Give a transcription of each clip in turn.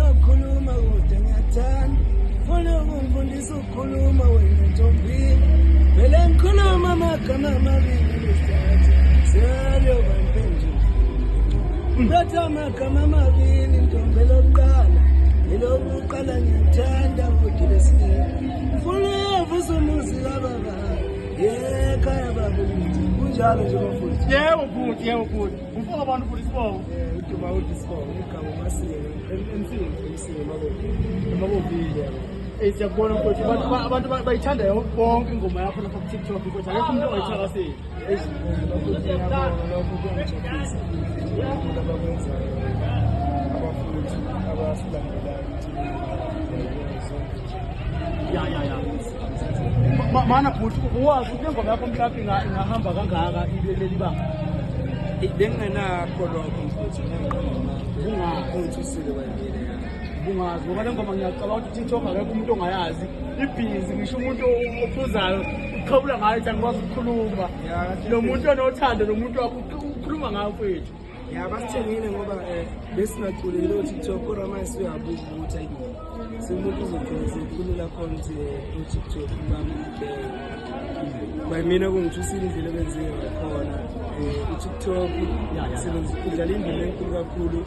ungakhuluma kodwa ngiyathanda funa ukungifundisa ukukhuluma wena ntombini vele ngikhuluma amagama amabili ngesikhathi siyayoba mpendulo ngathi amagama amabili ntombi lokuqala elokuqala ngiyathanda kodwa lesibili funa uvusa umuzi kababa ekhaya baba kunjalo nje bafundisi yebo bhuti ufuna abantu futhi sibongo uduba uthi sibongo igama masike emsini emabovile siyakubona mfowethu abantu bayithanda bonke ingoma yakho lapha ku-TikTok mfowethu akekho umuntu ongayithakaseli mana bhuti uwazi ukuthi ingoma yakho mhlawumbe ingahamba kangaka leli banga bengingenakho lokho mfowethu ungithusile kwayimile bungazi ngoba le ngoma ngiyacabanga ukuthi TikTok akekho umuntu ongayazi ibhizi ngisho umuntu ophuzayo uqhabula ngayo ukuthi angikwazi ukukhuluma lo muntu onothando lo muntu wakho ukhuluma ngayo mfowethu basithengile ngoba besingaculile o-TikTok kodwa manje siyabuza ukuthi ayi semuntu uzogcina sekhulula khona ukuthi u-TikTok by mina kungithusile indlela ebenziwe ngakhona u-TikTok udlala indima enkulu kakhulu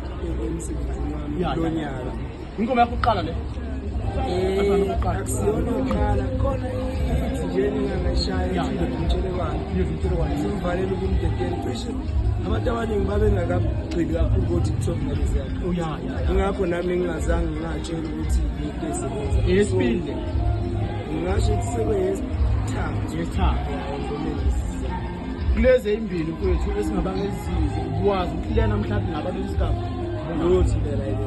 emsebenzini wami kulo nyaka. Ingoma yakho uqala le akusiyona oqala khona ithi nje engingayishaya ngitshelekwane simvalele ukumdedela cishe abantu abaningi babengakagxili kakhulu ko-TikTok ngalezi yakho ingakho nami ngingazange ngingatshela ukuthi into esebenza yesibili ngingasho ukuthi sebeyesithathu kulezi ezimbili mfowethu esingabanga ezizwe ukwazi ukuthi lena mhlawumbe ngabantu isigaba lothi lela ile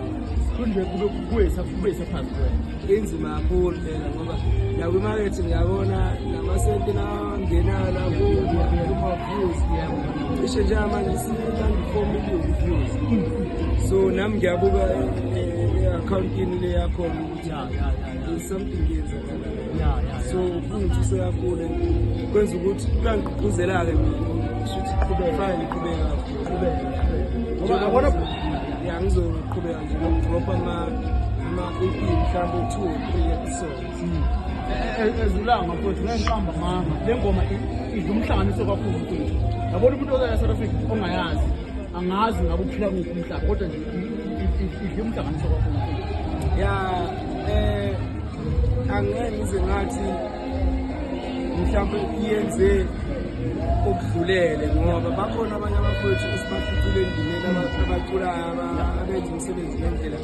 kunje kube phansi kwena inzima kakhulu phela ngoba nakwimakethe ngiyabona namasenti nangenayo lapho kuma-views cishe njengamanje si-94 million views so nami ngiyabuka e-akhawuntini le yakhona ukuthi something ngiyenzakala so kungithuse kakhulu kwenza ukuthi kuyangigqugquzela-ke shuthi fine iqhubeka kakhulu ngizoqhubeka nje nokudropha ama-EP mhlawumbe 2 or 3 episodes ezulanga mfowethu ngiqamba mama le ngoma idla umhlanganiso kakhulu mfowethu yabona umuntu oya eSouth Africa ongayazi angazi ngabe uphila kuphi umhlaba kodwa nje idla umhlanganiso kakhulu angeke ngize ngathi mhlawumbe iyenze okudlulele ngoba bakhona abanye abafowethu esibafikile endimeni abaculayo abenza umsebenzi ngendlela